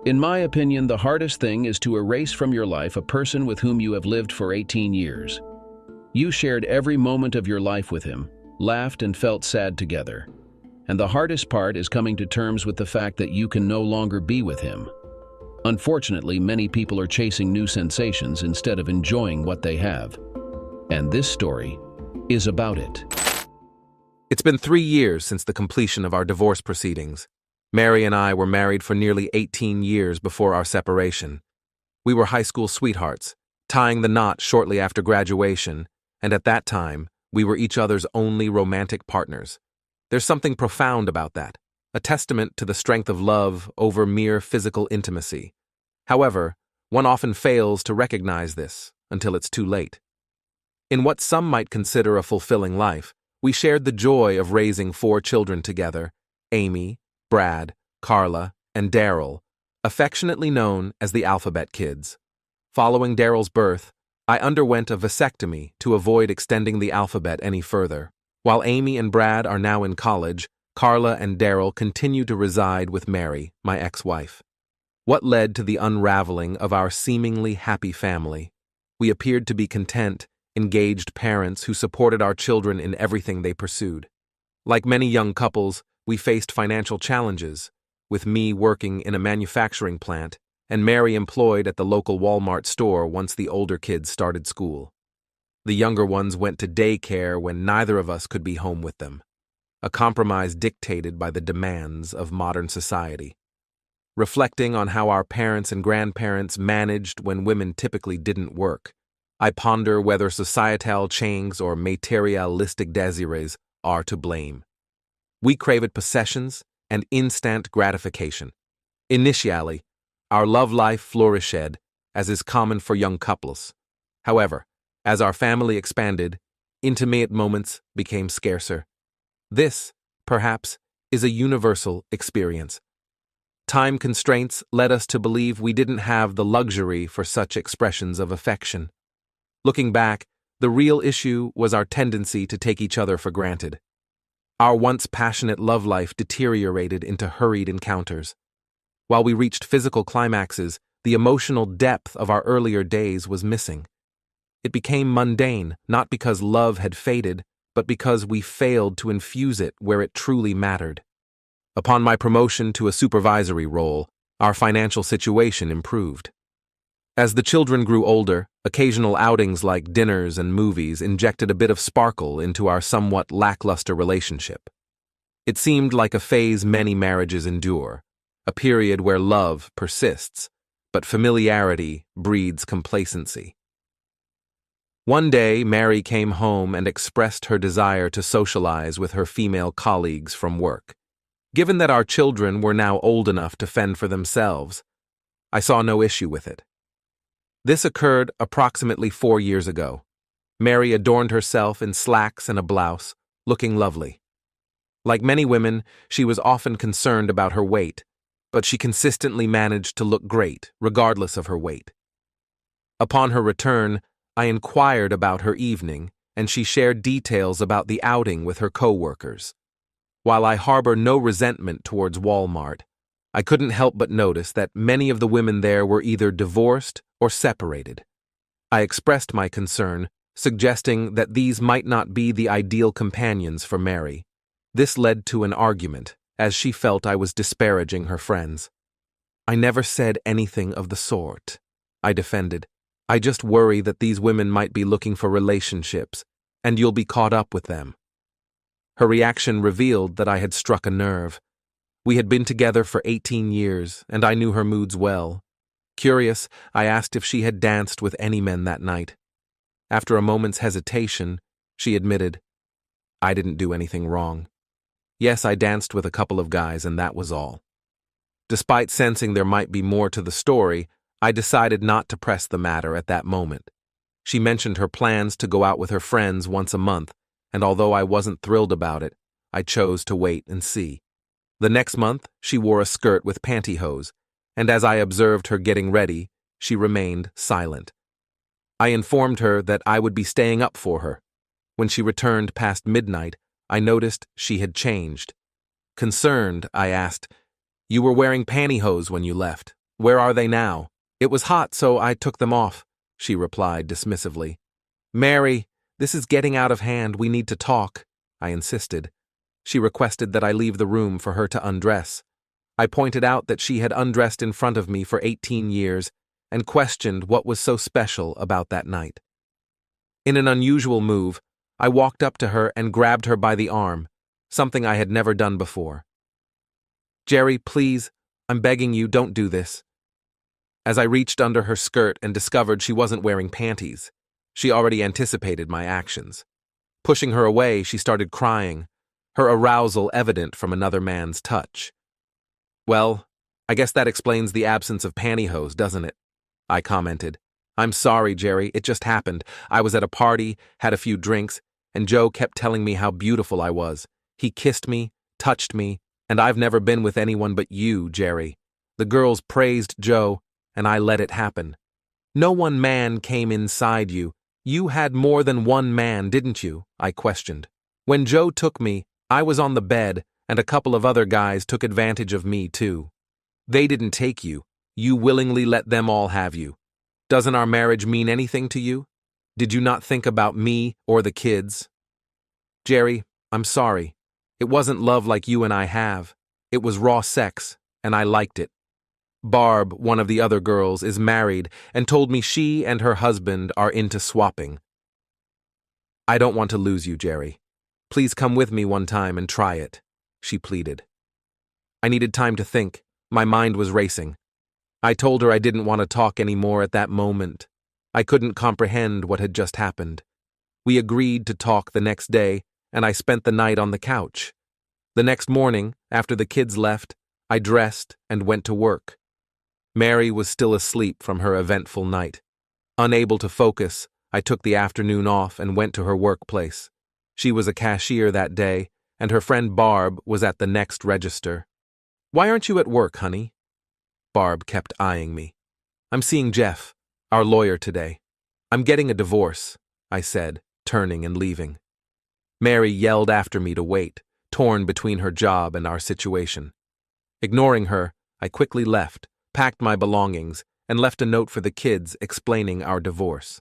In my opinion, the hardest thing is to erase from your life a person with whom you have lived for 18 years. You shared every moment of your life with him, laughed and felt sad together. And the hardest part is coming to terms with the fact that you can no longer be with him. Unfortunately, many people are chasing new sensations instead of enjoying what they have. And this story is about it. It's been 3 years since the completion of our divorce proceedings. Mary and I were married for nearly 18 years before our separation. We were high school sweethearts, tying the knot shortly after graduation, and at that time, we were each other's only romantic partners. There's something profound about that, a testament to the strength of love over mere physical intimacy. However, one often fails to recognize this until it's too late. In what some might consider a fulfilling life, we shared the joy of raising 4 children together: Amy, Brad, Carla, and Daryl, affectionately known as the Alphabet Kids. Following Daryl's birth, I underwent a vasectomy to avoid extending the alphabet any further. While Amy and Brad are now in college, Carla and Daryl continue to reside with Mary, my ex-wife. What led to the unraveling of our seemingly happy family? We appeared to be content, engaged parents who supported our children in everything they pursued. Like many young couples, we faced financial challenges, with me working in a manufacturing plant and Mary employed at the local Walmart store once the older kids started school. The younger ones went to daycare when neither of us could be home with them, a compromise dictated by the demands of modern society. Reflecting on how our parents and grandparents managed when women typically didn't work, I ponder whether societal changes or materialistic desires are to blame. We craved possessions and instant gratification. Initially, our love life flourished, as is common for young couples. However, as our family expanded, intimate moments became scarcer. This, perhaps, is a universal experience. Time constraints led us to believe we didn't have the luxury for such expressions of affection. Looking back, the real issue was our tendency to take each other for granted. Our once passionate love life deteriorated into hurried encounters. While we reached physical climaxes, the emotional depth of our earlier days was missing. It became mundane, not because love had faded, but because we failed to infuse it where it truly mattered. Upon my promotion to a supervisory role, our financial situation improved. As the children grew older, occasional outings like dinners and movies injected a bit of sparkle into our somewhat lackluster relationship. It seemed like a phase many marriages endure, a period where love persists, but familiarity breeds complacency. One day, Mary came home and expressed her desire to socialize with her female colleagues from work. Given that our children were now old enough to fend for themselves, I saw no issue with it. This occurred approximately 4 years ago. Mary adorned herself in slacks and a blouse, looking lovely. Like many women, she was often concerned about her weight, but she consistently managed to look great, regardless of her weight. Upon her return, I inquired about her evening, and she shared details about the outing with her co-workers. While I harbor no resentment towards Walmart, I couldn't help but notice that many of the women there were either divorced or separated. I expressed my concern, suggesting that these might not be the ideal companions for Mary. This led to an argument, as she felt I was disparaging her friends. I never said anything of the sort, I defended. I just worry that these women might be looking for relationships, and you'll be caught up with them. Her reaction revealed that I had struck a nerve. We had been together for 18 years, and I knew her moods well. Curious, I asked if she had danced with any men that night. After a moment's hesitation, she admitted, I didn't do anything wrong. Yes, I danced with a couple of guys, and that was all. Despite sensing there might be more to the story, I decided not to press the matter at that moment. She mentioned her plans to go out with her friends once a month, and although I wasn't thrilled about it, I chose to wait and see. The next month, she wore a skirt with pantyhose, and as I observed her getting ready, she remained silent. I informed her that I would be staying up for her. When she returned past midnight, I noticed she had changed. Concerned, I asked, "You were wearing pantyhose when you left. Where are they now? It was hot, so I took them off, she replied dismissively. Mary, this is getting out of hand. We need to talk, I insisted. She requested that I leave the room for her to undress. I pointed out that she had undressed in front of me for 18 years and questioned what was so special about that night. In an unusual move, I walked up to her and grabbed her by the arm, something I had never done before. Jerry, please, I'm begging you, don't do this. As I reached under her skirt and discovered she wasn't wearing panties, she already anticipated my actions. Pushing her away, she started crying, her arousal evident from another man's touch. Well, I guess that explains the absence of pantyhose, doesn't it? I commented. I'm sorry, Jerry, it just happened. I was at a party, had a few drinks, and Joe kept telling me how beautiful I was. He kissed me, touched me, and I've never been with anyone but you, Jerry. The girls praised Joe, and I let it happen. No one man came inside you. You had more than one man, didn't you? I questioned. When Joe took me, I was on the bed, and a couple of other guys took advantage of me, too. They didn't take you. You willingly let them all have you. Doesn't our marriage mean anything to you? Did you not think about me or the kids? Jerry, I'm sorry. It wasn't love like you and I have. It was raw sex, and I liked it. Barb, one of the other girls, is married and told me she and her husband are into swapping. I don't want to lose you, Jerry. Please come with me one time and try it, she pleaded. I needed time to think. My mind was racing. I told her I didn't want to talk anymore at that moment. I couldn't comprehend what had just happened. We agreed to talk the next day, and I spent the night on the couch. The next morning, after the kids left, I dressed and went to work. Mary was still asleep from her eventful night. Unable to focus, I took the afternoon off and went to her workplace. She was a cashier that day, and her friend Barb was at the next register. Why aren't you at work, honey? Barb kept eyeing me. I'm seeing Jeff, our lawyer, today. I'm getting a divorce, I said, turning and leaving. Mary yelled after me to wait, torn between her job and our situation. Ignoring her, I quickly left, packed my belongings, and left a note for the kids explaining our divorce.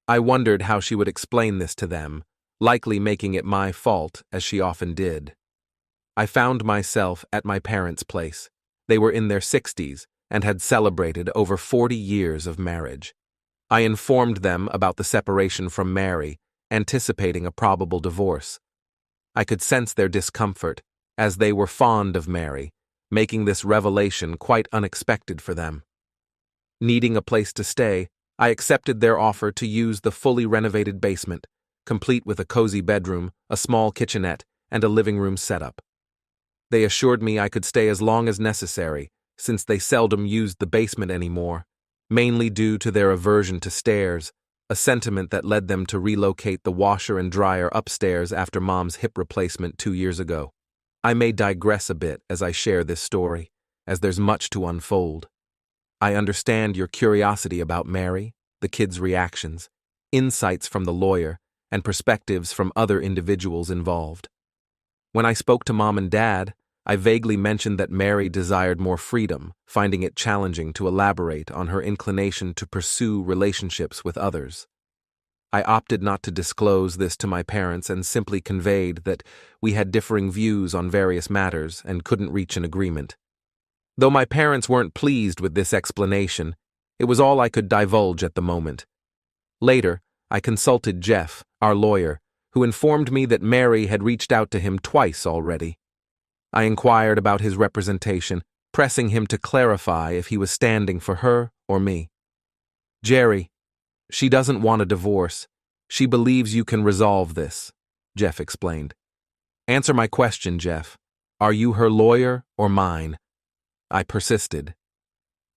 I wondered how she would explain this to them, likely making it my fault, as she often did. I found myself at my parents' place. They were in their 60s and had celebrated over 40 years of marriage. I informed them about the separation from Mary, anticipating a probable divorce. I could sense their discomfort, as they were fond of Mary, making this revelation quite unexpected for them. Needing a place to stay, I accepted their offer to use the fully renovated basement, complete with a cozy bedroom, a small kitchenette, and a living room setup. They assured me I could stay as long as necessary, since they seldom used the basement anymore, mainly due to their aversion to stairs, a sentiment that led them to relocate the washer and dryer upstairs after Mom's hip replacement 2 years ago. I may digress a bit as I share this story, as there's much to unfold. I understand your curiosity about Mary, the kids' reactions, insights from the lawyer, and perspectives from other individuals involved. When I spoke to Mom and Dad, I vaguely mentioned that Mary desired more freedom, finding it challenging to elaborate on her inclination to pursue relationships with others. I opted not to disclose this to my parents and simply conveyed that we had differing views on various matters and couldn't reach an agreement. Though my parents weren't pleased with this explanation, it was all I could divulge at the moment. Later, I consulted Jeff, our lawyer, who informed me that Mary had reached out to him twice already. I inquired about his representation, pressing him to clarify if he was standing for her or me. Jerry, she doesn't want a divorce. She believes you can resolve this, Jeff explained. Answer my question, Jeff. Are you her lawyer or mine? I persisted.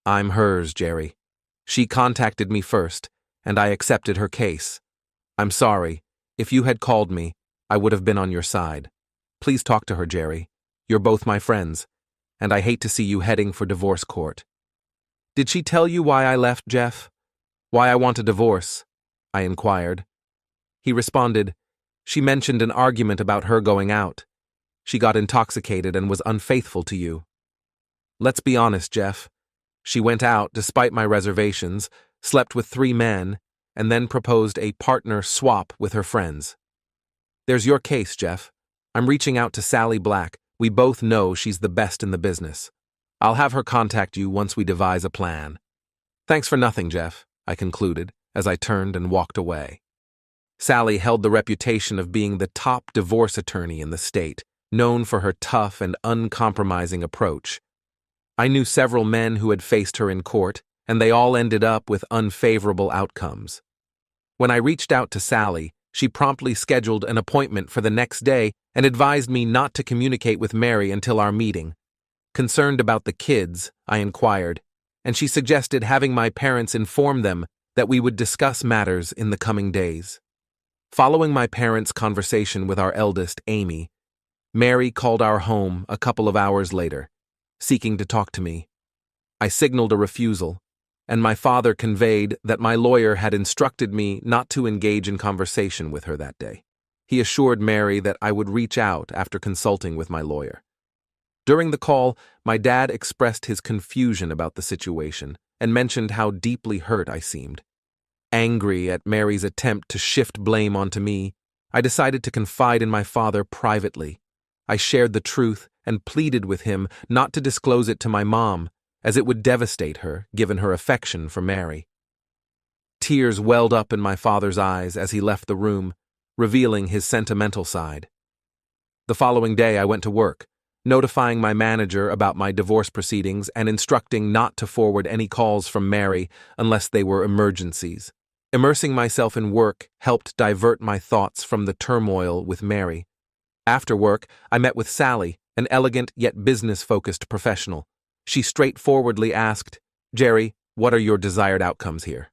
I'm hers, Jerry. She contacted me first, and I accepted her case. I'm sorry. If you had called me, I would have been on your side. Please talk to her, Jerry. You're both my friends, and I hate to see you heading for divorce court. Did she tell you why I left, Jeff? Why I want a divorce? I inquired. He responded, she mentioned an argument about her going out. She got intoxicated and was unfaithful to you. Let's be honest, Jeff. She went out despite my reservations, slept with 3 men, and then proposed a partner swap with her friends. There's your case, Jeff. I'm reaching out to Sally Black. We both know she's the best in the business. I'll have her contact you once we devise a plan. Thanks for nothing, Jeff, I concluded as I turned and walked away. Sally held the reputation of being the top divorce attorney in the state, known for her tough and uncompromising approach. I knew several men who had faced her in court, and they all ended up with unfavorable outcomes. When I reached out to Sally, she promptly scheduled an appointment for the next day and advised me not to communicate with Mary until our meeting. Concerned about the kids, I inquired, and she suggested having my parents inform them that we would discuss matters in the coming days. Following my parents' conversation with our eldest, Amy, Mary called our home a couple of hours later, seeking to talk to me. I signaled a refusal, and my father conveyed that my lawyer had instructed me not to engage in conversation with her that day. He assured Mary that I would reach out after consulting with my lawyer. During the call, my dad expressed his confusion about the situation and mentioned how deeply hurt I seemed. Angry at Mary's attempt to shift blame onto me, I decided to confide in my father privately. I shared the truth and pleaded with him not to disclose it to my mom, as it would devastate her, given her affection for Mary. Tears welled up in my father's eyes as he left the room, revealing his sentimental side. The following day I went to work, notifying my manager about my divorce proceedings and instructing not to forward any calls from Mary unless they were emergencies. Immersing myself in work helped divert my thoughts from the turmoil with Mary. After work, I met with Sally, an elegant yet business-focused professional. She straightforwardly asked, "Jerry, what are your desired outcomes here?"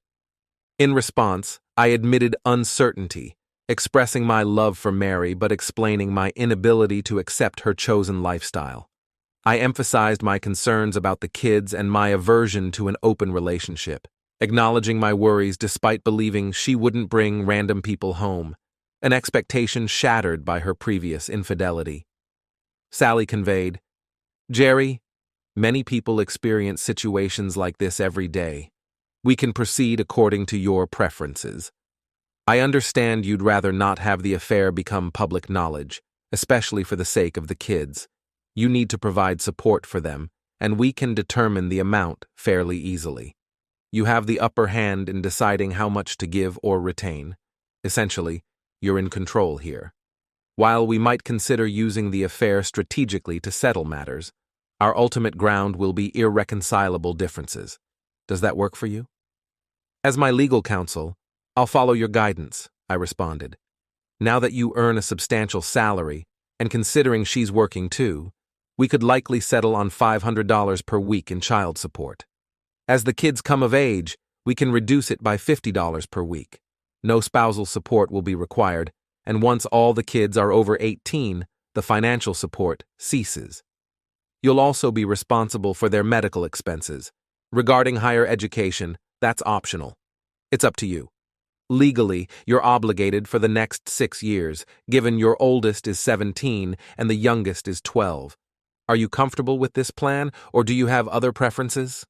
In response, I admitted uncertainty, expressing my love for Mary but explaining my inability to accept her chosen lifestyle. I emphasized my concerns about the kids and my aversion to an open relationship, acknowledging my worries despite believing she wouldn't bring random people home, an expectation shattered by her previous infidelity. Sally conveyed, "Jerry, many people experience situations like this every day. We can proceed according to your preferences. I understand you'd rather not have the affair become public knowledge, especially for the sake of the kids. You need to provide support for them, and we can determine the amount fairly easily. You have the upper hand in deciding how much to give or retain. Essentially, you're in control here. While we might consider using the affair strategically to settle matters, our ultimate ground will be irreconcilable differences. Does that work for you?" "As my legal counsel, I'll follow your guidance," I responded. "Now that you earn a substantial salary, and considering she's working too, we could likely settle on $500 per week in child support. As the kids come of age, we can reduce it by $50 per week. No spousal support will be required, and once all the kids are over 18, the financial support ceases. You'll also be responsible for their medical expenses. Regarding higher education, that's optional. It's up to you. Legally, you're obligated for the next 6 years, given your oldest is 17 and the youngest is 12. Are you comfortable with this plan, or do you have other preferences?"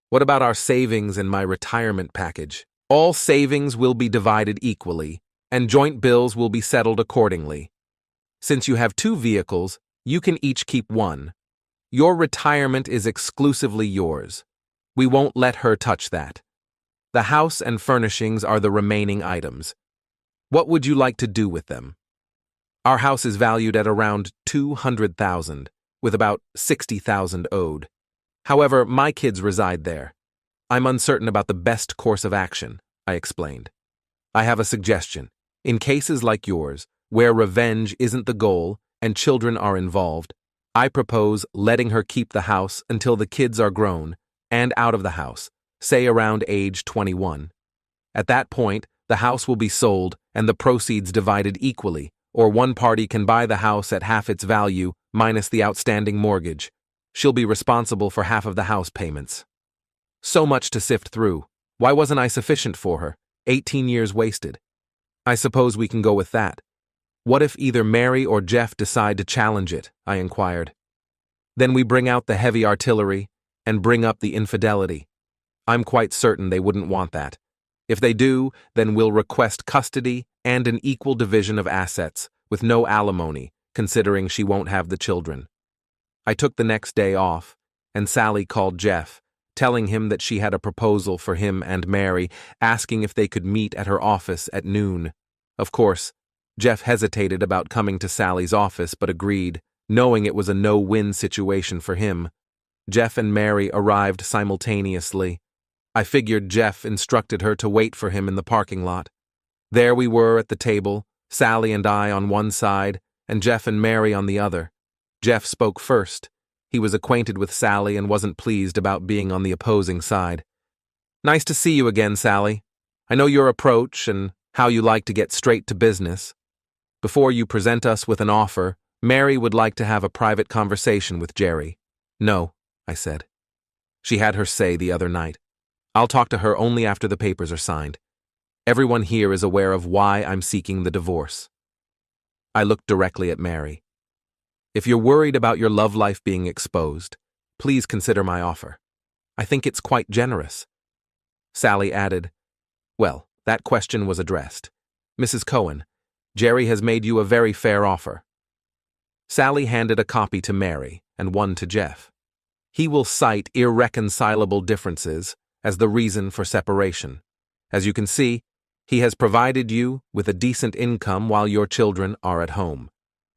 "What about our savings and my retirement package?" "All savings will be divided equally, and joint bills will be settled accordingly. Since you have 2 vehicles, you can each keep 1. Your retirement is exclusively yours. We won't let her touch that. The house and furnishings are the remaining items. What would you like to do with them?" "Our house is valued at around $200,000, with about $60,000 owed. However, my kids reside there. I'm uncertain about the best course of action," I explained. "I have a suggestion. In cases like yours, where revenge isn't the goal and children are involved, I propose letting her keep the house until the kids are grown and out of the house, say around age 21. At that point, the house will be sold and the proceeds divided equally, or one party can buy the house at half its value minus the outstanding mortgage. She'll be responsible for half of the house payments." So much to sift through. Why wasn't I sufficient for her? 18 years wasted. "I suppose we can go with that. What if either Mary or Jeff decide to challenge it?" I inquired. "Then we bring out the heavy artillery, and bring up the infidelity. I'm quite certain they wouldn't want that. If they do, then we'll request custody and an equal division of assets, with no alimony, considering she won't have the children. I took the next day off, and Sally called Jeff, telling him that she had a proposal for him and Mary, asking if they could meet at her office at noon. Of course, Jeff hesitated about coming to Sally's office but agreed, knowing it was a no-win situation for him. Jeff and Mary arrived simultaneously. I figured Jeff instructed her to wait for him in the parking lot. There we were at the table, Sally and I on one side, and Jeff and Mary on the other. Jeff spoke first. He was acquainted with Sally and wasn't pleased about being on the opposing side. "Nice to see you again, Sally. I know your approach and how you like to get straight to business. Before you present us with an offer, Mary would like to have a private conversation with Jerry." "No," I said. "She had her say the other night. I'll talk to her only after the papers are signed. Everyone here is aware of why I'm seeking the divorce." I looked directly at Mary. "If you're worried about your love life being exposed, please consider my offer. I think it's quite generous." Sally added, "Well, that question was addressed. Mrs. Cohen, Jerry has made you a very fair offer." Sally handed a copy to Mary and one to Jeff. "He will cite irreconcilable differences as the reason for separation. As you can see, he has provided you with a decent income while your children are at home.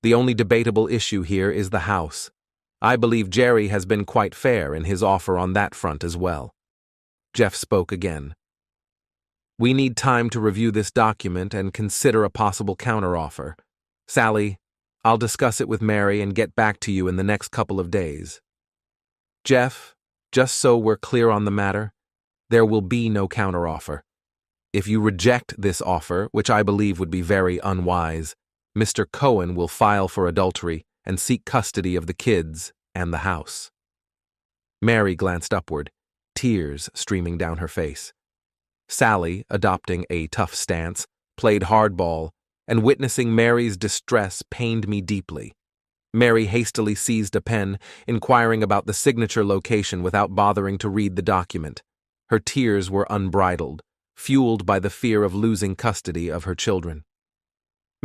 The only debatable issue here is the house. I believe Jerry has been quite fair in his offer on that front as well." Jeff spoke again. "We need time to review this document and consider a possible counteroffer. Sally, I'll discuss it with Mary and get back to you in the next couple of days." "Jeff, just so we're clear on the matter, there will be no counteroffer. If you reject this offer, which I believe would be very unwise, Mr. Cohen will file for adultery and seek custody of the kids and the house." Mary glanced upward, tears streaming down her face. Sally, adopting a tough stance, played hardball, and witnessing Mary's distress pained me deeply. Mary hastily seized a pen, inquiring about the signature location without bothering to read the document. Her tears were unbridled, fueled by the fear of losing custody of her children.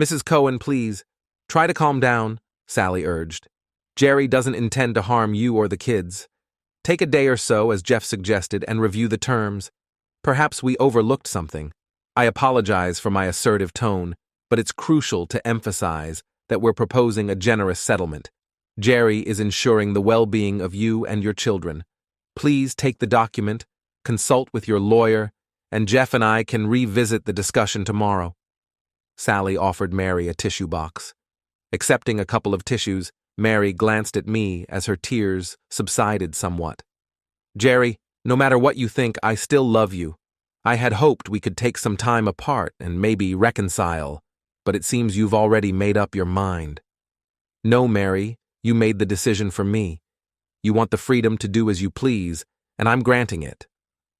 "Mrs. Cohen, please, try to calm down," Sally urged. "Jerry doesn't intend to harm you or the kids. Take a day or so, as Jeff suggested, and review the terms. Perhaps we overlooked something. I apologize for my assertive tone, but it's crucial to emphasize that we're proposing a generous settlement. Jerry is ensuring the well-being of you and your children. Please take the document, consult with your lawyer, and Jeff and I can revisit the discussion tomorrow." Sally offered Mary a tissue box. Accepting a couple of tissues, Mary glanced at me as her tears subsided somewhat. "Jerry, no matter what you think, I still love you. I had hoped we could take some time apart and maybe reconcile, but it seems you've already made up your mind." "No, Mary, you made the decision for me. You want the freedom to do as you please, and I'm granting it.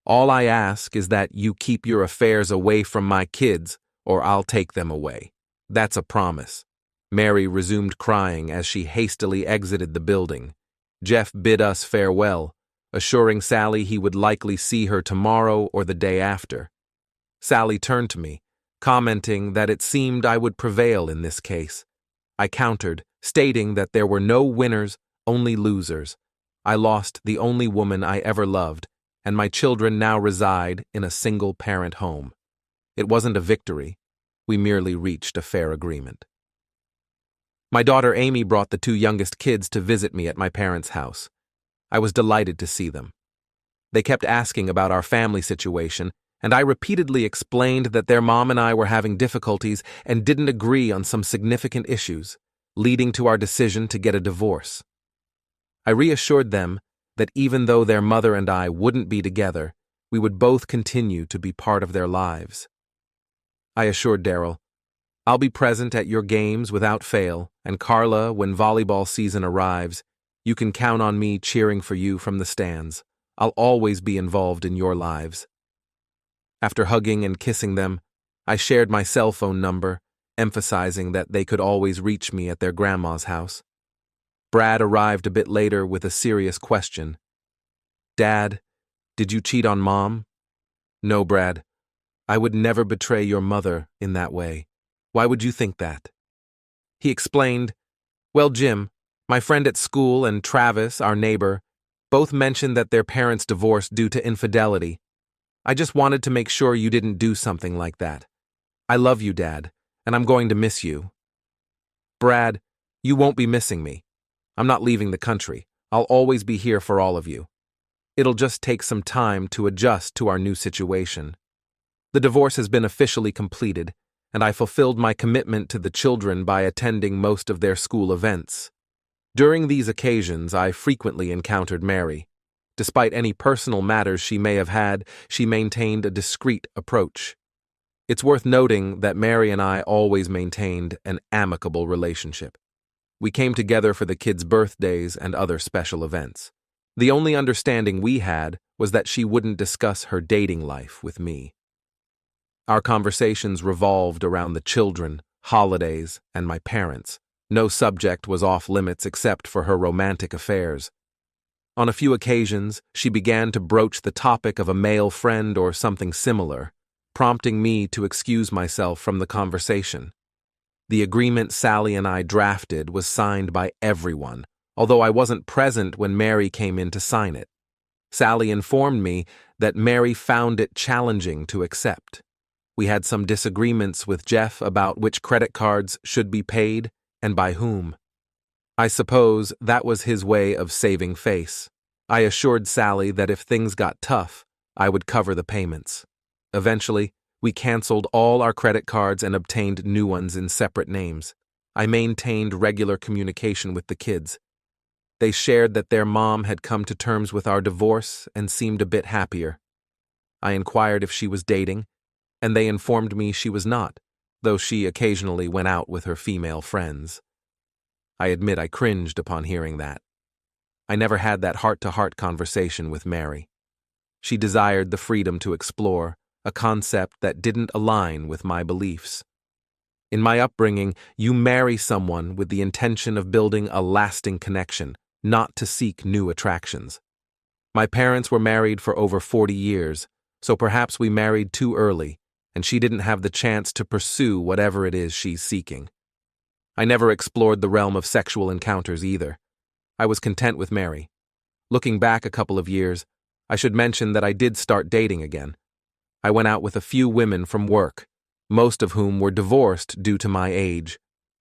All I ask is that you keep your affairs away from my kids, or I'll take them away. That's a promise." Mary resumed crying as she hastily exited the building. Jeff bid us farewell, assuring Sally he would likely see her tomorrow or the day after. Sally turned to me, commenting that it seemed I would prevail in this case. I countered, stating that there were no winners, only losers. I lost the only woman I ever loved, and my children now reside in a single-parent home. It wasn't a victory. We merely reached a fair agreement. My daughter Amy brought the two youngest kids to visit me at my parents' house. I was delighted to see them. They kept asking about our family situation, and I repeatedly explained that their mom and I were having difficulties and didn't agree on some significant issues, leading to our decision to get a divorce. I reassured them that even though their mother and I wouldn't be together, we would both continue to be part of their lives. I assured Daryl, "I'll be present at your games without fail, and Carla, when volleyball season arrives, you can count on me cheering for you from the stands. I'll always be involved in your lives." After hugging and kissing them, I shared my cell phone number, emphasizing that they could always reach me at their grandma's house. Brad arrived a bit later with a serious question. Dad, did you cheat on Mom? No, Brad. I would never betray your mother in that way. Why would you think that? He explained, well, Jim, my friend at school, and Travis, our neighbor, both mentioned that their parents divorced due to infidelity. I just wanted to make sure you didn't do something like that. I love you, Dad, and I'm going to miss you. Brad, you won't be missing me. I'm not leaving the country. I'll always be here for all of you. It'll just take some time to adjust to our new situation. The divorce has been officially completed, and I fulfilled my commitment to the children by attending most of their school events. During these occasions, I frequently encountered Mary. Despite any personal matters she may have had, she maintained a discreet approach. It's worth noting that Mary and I always maintained an amicable relationship. We came together for the kids' birthdays and other special events. The only understanding we had was that she wouldn't discuss her dating life with me. Our conversations revolved around the children, holidays, and my parents. No subject was off limits except for her romantic affairs. On a few occasions, she began to broach the topic of a male friend or something similar, prompting me to excuse myself from the conversation. The agreement Sally and I drafted was signed by everyone, although I wasn't present when Mary came in to sign it. Sally informed me that Mary found it challenging to accept. We had some disagreements with Jeff about which credit cards should be paid and by whom. I suppose that was his way of saving face. I assured Sally that if things got tough, I would cover the payments. Eventually, we canceled all our credit cards and obtained new ones in separate names. I maintained regular communication with the kids. They shared that their mom had come to terms with our divorce and seemed a bit happier. I inquired if she was dating, and they informed me she was not, though she occasionally went out with her female friends. I admit I cringed upon hearing that. I never had that heart-to-heart conversation with Mary. She desired the freedom to explore, a concept that didn't align with my beliefs. In my upbringing, you marry someone with the intention of building a lasting connection, not to seek new attractions. My parents were married for over 40 years, so perhaps we married too early, and she didn't have the chance to pursue whatever it is she's seeking. I never explored the realm of sexual encounters either. I was content with Mary. Looking back a couple of years, I should mention that I did start dating again. I went out with a few women from work, most of whom were divorced due to my age.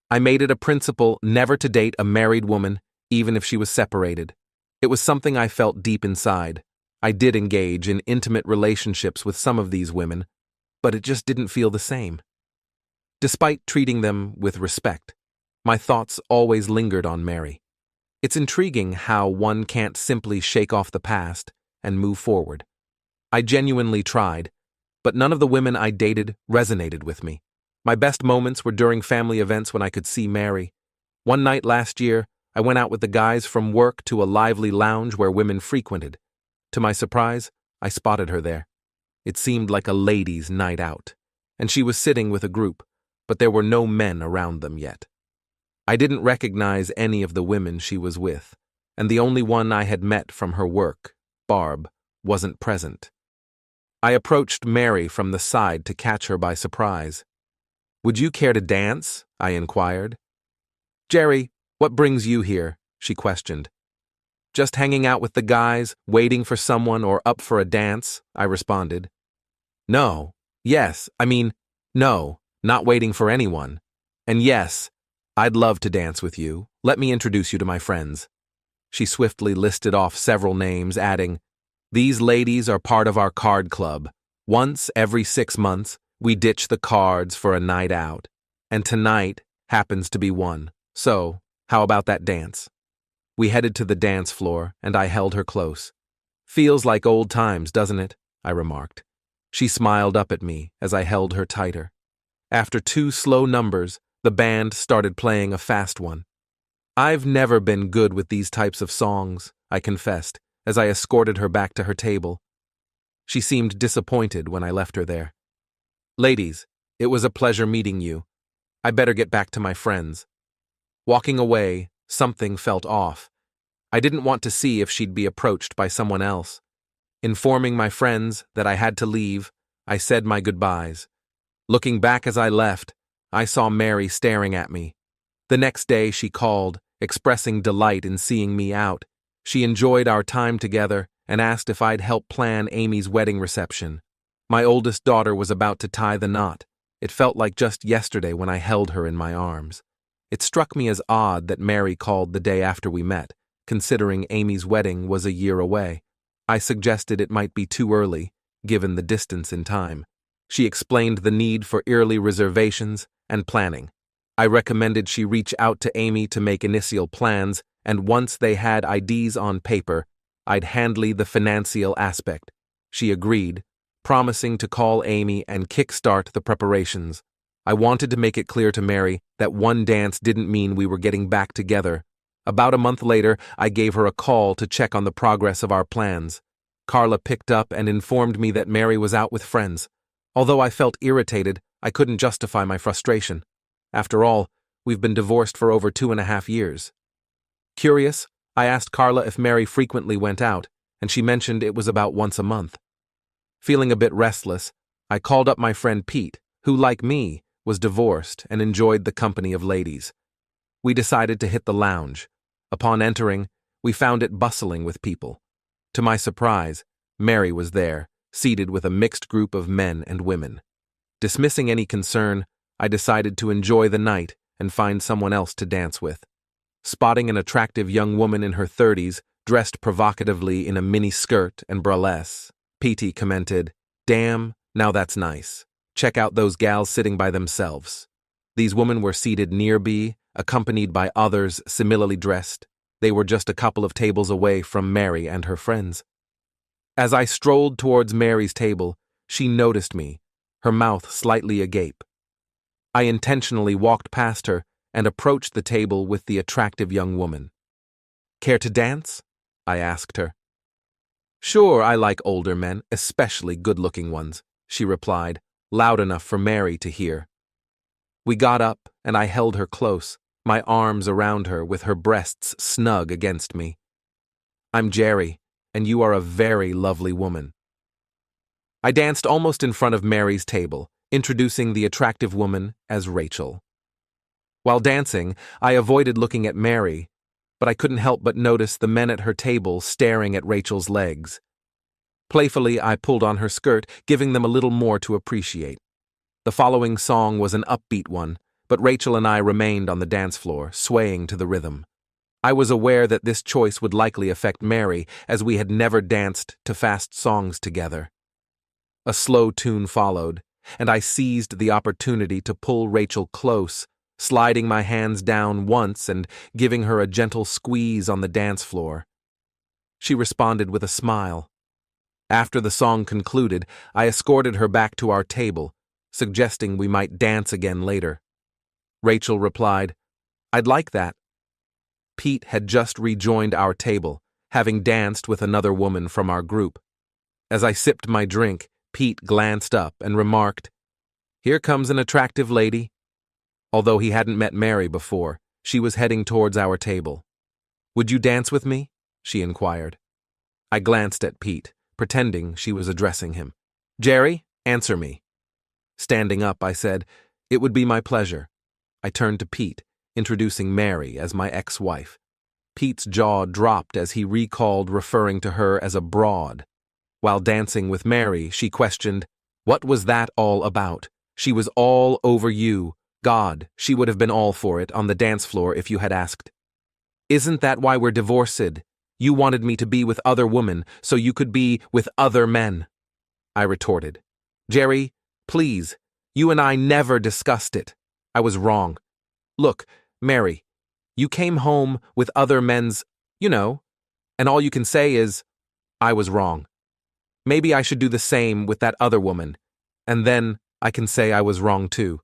I made it a principle never to date a married woman, even if she was separated. It was something I felt deep inside. I did engage in intimate relationships with some of these women, but it just didn't feel the same. Despite treating them with respect, my thoughts always lingered on Mary. It's intriguing how one can't simply shake off the past and move forward. I genuinely tried, but none of the women I dated resonated with me. My best moments were during family events when I could see Mary. One night last year, I went out with the guys from work to a lively lounge where women frequented. To my surprise, I spotted her there. It seemed like a ladies' night out, and she was sitting with a group, but there were no men around them yet. I didn't recognize any of the women she was with, and the only one I had met from her work, Barb, wasn't present. I approached Mary from the side to catch her by surprise. "Would you care to dance?" I inquired. "Jerry, what brings you here?" she questioned. "Just hanging out with the guys, waiting for someone or up for a dance," I responded. No, not waiting for anyone. And yes, I'd love to dance with you. Let me introduce you to my friends. She swiftly listed off several names, adding, "These ladies are part of our card club. Once every 6 months, we ditch the cards for a night out. And tonight happens to be one. So, how about that dance?" We headed to the dance floor, and I held her close. "Feels like old times, doesn't it?" I remarked. She smiled up at me as I held her tighter. After 2 slow numbers, the band started playing a fast one. "I've never been good with these types of songs," I confessed, as I escorted her back to her table. She seemed disappointed when I left her there. "Ladies, it was a pleasure meeting you. I better get back to my friends." Walking away, something felt off. I didn't want to see if she'd be approached by someone else, Informing my friends that I had to leave, I said my goodbyes. Looking back as I left, I saw Mary staring at me. The next day she called, expressing delight in seeing me out. She enjoyed our time together and asked if I'd help plan Amy's wedding reception. My oldest daughter was about to tie the knot. It felt like just yesterday when I held her in my arms. It struck me as odd that Mary called the day after we met, considering Amy's wedding was a year away. I suggested it might be too early, given the distance in time. She explained the need for early reservations and planning. I recommended she reach out to Amy to make initial plans, and once they had IDs on paper, I'd handle the financial aspect. She agreed, promising to call Amy and kickstart the preparations. I wanted to make it clear to Mary that one dance didn't mean we were getting back together. About a month later, I gave her a call to check on the progress of our plans. Carla picked up and informed me that Mary was out with friends. Although I felt irritated, I couldn't justify my frustration. After all, we've been divorced for over 2.5 years. Curious, I asked Carla if Mary frequently went out, and she mentioned it was about once a month. Feeling a bit restless, I called up my friend Pete, who, like me, was divorced and enjoyed the company of ladies. We decided to hit the lounge. Upon entering, we found it bustling with people. To my surprise, Mary was there, seated with a mixed group of men and women. Dismissing any concern, I decided to enjoy the night and find someone else to dance with. Spotting an attractive young woman in her 30s, dressed provocatively in a mini skirt and bralette, Petey commented, "Damn, now that's nice. Check out those gals sitting by themselves." These women were seated near me, accompanied by others similarly dressed. They were just a couple of tables away from Mary and her friends. As I strolled towards Mary's table, she noticed me, her mouth slightly agape. I intentionally walked past her and approached the table with the attractive young woman. "Care to dance?" I asked her. "Sure, I like older men, especially good-looking ones," she replied, loud enough for Mary to hear. We got up, and I held her close, my arms around her with her breasts snug against me. "I'm Jerry, and you are a very lovely woman." I danced almost in front of Mary's table, introducing the attractive woman as Rachel. While dancing, I avoided looking at Mary, but I couldn't help but notice the men at her table staring at Rachel's legs. Playfully, I pulled on her skirt, giving them a little more to appreciate. The following song was an upbeat one, but Rachel and I remained on the dance floor, swaying to the rhythm. I was aware that this choice would likely affect Mary, as we had never danced to fast songs together. A slow tune followed, and I seized the opportunity to pull Rachel close, sliding my hands down once and giving her a gentle squeeze on the dance floor. She responded with a smile. After the song concluded, I escorted her back to our table, suggesting we might dance again later. Rachel replied, "I'd like that." Pete had just rejoined our table, having danced with another woman from our group. As I sipped my drink, Pete glanced up and remarked, "Here comes an attractive lady." Although he hadn't met Mary before, she was heading towards our table. "Would you dance with me?" she inquired. I glanced at Pete, pretending she was addressing him. "Jerry, answer me." Standing up, I said, "It would be my pleasure." I turned to Pete, introducing Mary as my ex-wife. Pete's jaw dropped as he recalled referring to her as a broad. While dancing with Mary, she questioned, "What was that all about? She was all over you. God, she would have been all for it on the dance floor if you had asked." "Isn't that why we're divorced? You wanted me to be with other women so you could be with other men," I retorted. "Jerry, please, you and I never discussed it. I was wrong. Look, Mary, you came home with other men's, and all you can say is, I was wrong. Maybe I should do the same with that other woman, and then I can say I was wrong too.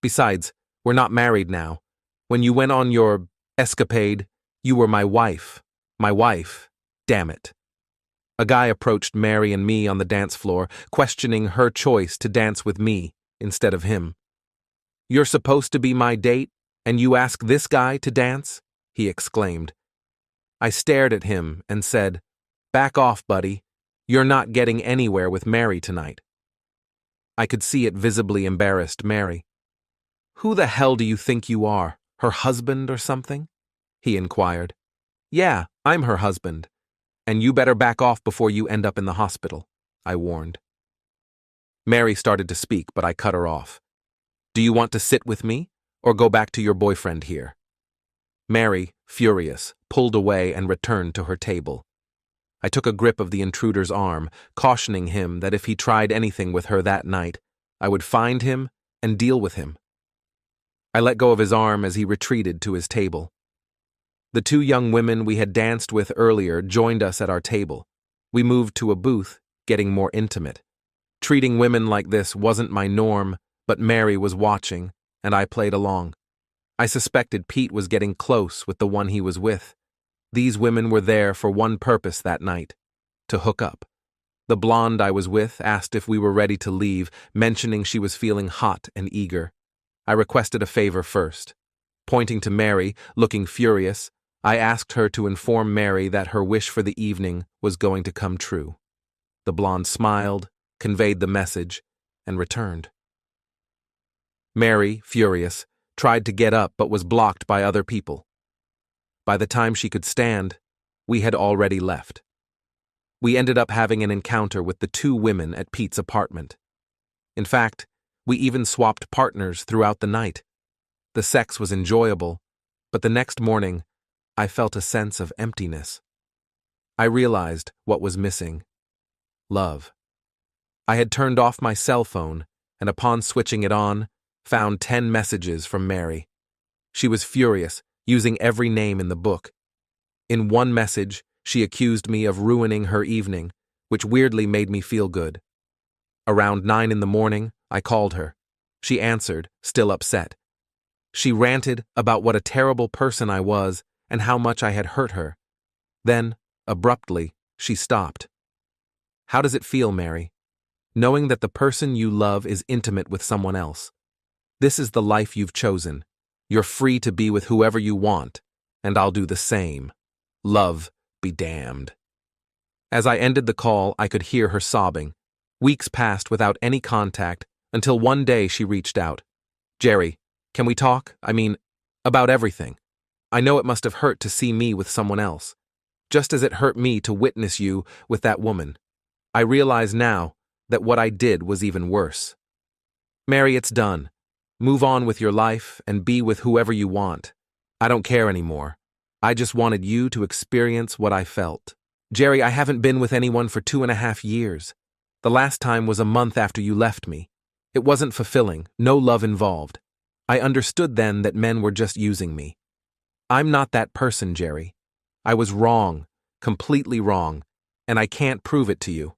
Besides, we're not married now. When you went on your escapade, you were my wife. My wife. Damn it." A guy approached Mary and me on the dance floor, questioning her choice to dance with me instead of him. "You're supposed to be my date, and you ask this guy to dance?" he exclaimed. I stared at him and said, "Back off, buddy. You're not getting anywhere with Mary tonight." I could see it visibly embarrassed Mary. "Who the hell do you think you are, her husband or something?" he inquired. "Yeah, I'm her husband. And you better back off before you end up in the hospital," I warned. Mary started to speak, but I cut her off. "Do you want to sit with me, or go back to your boyfriend here?" Mary, furious, pulled away and returned to her table. I took a grip of the intruder's arm, cautioning him that if he tried anything with her that night, I would find him and deal with him. I let go of his arm as he retreated to his table. The two young women we had danced with earlier joined us at our table. We moved to a booth, getting more intimate. Treating women like this wasn't my norm, but Mary was watching, and I played along. I suspected Pete was getting close with the one he was with. These women were there for one purpose that night: to hook up. The blonde I was with asked if we were ready to leave, mentioning she was feeling hot and eager. I requested a favor first. Pointing to Mary, looking furious, I asked her to inform Mary that her wish for the evening was going to come true. The blonde smiled, conveyed the message, and returned. Mary, furious, tried to get up but was blocked by other people. By the time she could stand, we had already left. We ended up having an encounter with the two women at Pete's apartment. In fact, we even swapped partners throughout the night. The sex was enjoyable, but the next morning, I felt a sense of emptiness. I realized what was missing: love. I had turned off my cell phone, and upon switching it on, found 10 messages from Mary. She was furious, using every name in the book. In one message, she accused me of ruining her evening, which weirdly made me feel good. Around 9 in the morning, I called her. She answered, still upset. She ranted about what a terrible person I was and how much I had hurt her. Then, abruptly, she stopped. "How does it feel, Mary? Knowing that the person you love is intimate with someone else. This is the life you've chosen. You're free to be with whoever you want, and I'll do the same. Love be damned." As I ended the call, I could hear her sobbing. Weeks passed without any contact until one day she reached out. "Jerry, can we talk? I mean, about everything. I know it must have hurt to see me with someone else, just as it hurt me to witness you with that woman. I realize now that what I did was even worse. Mary, it's done. Move on with your life and be with whoever you want. I don't care anymore. I just wanted you to experience what I felt. Jerry, I haven't been with anyone for 2.5 years. The last time was a month after you left me. It wasn't fulfilling, no love involved. I understood then that men were just using me. I'm not that person, Jerry. I was wrong, completely wrong, and I can't prove it to you.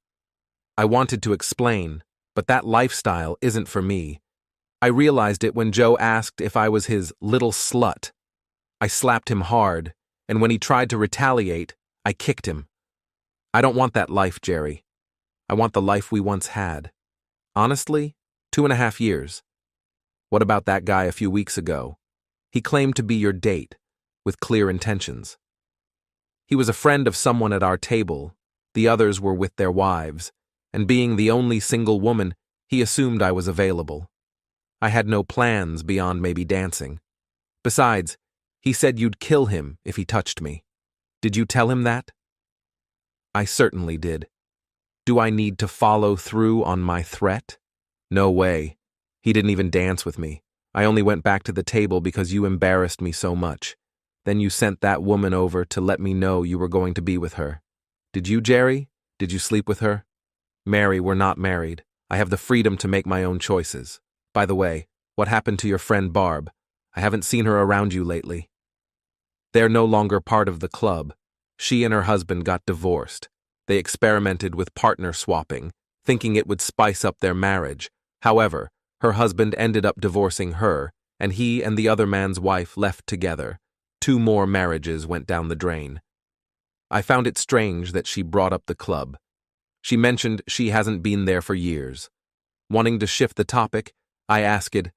I wanted to explain, but that lifestyle isn't for me. I realized it when Joe asked if I was his little slut. I slapped him hard, and when he tried to retaliate, I kicked him. I don't want that life, Jerry. I want the life we once had. Honestly, 2.5 years. What about that guy a few weeks ago? He claimed to be your date, with clear intentions. He was a friend of someone at our table. The others were with their wives, and being the only single woman, he assumed I was available. I had no plans beyond maybe dancing. Besides, he said you'd kill him if he touched me. Did you tell him that? I certainly did. Do I need to follow through on my threat? No way. He didn't even dance with me. I only went back to the table because you embarrassed me so much. Then you sent that woman over to let me know you were going to be with her. Did you, Jerry? Did you sleep with her? Mary, we're not married. I have the freedom to make my own choices. By the way, what happened to your friend Barb? I haven't seen her around you lately. They're no longer part of the club. She and her husband got divorced. They experimented with partner swapping, thinking it would spice up their marriage. However, her husband ended up divorcing her, and he and the other man's wife left together. 2 more marriages went down the drain. I found it strange that she brought up the club. She mentioned she hasn't been there for years. Wanting to shift the topic, I asked,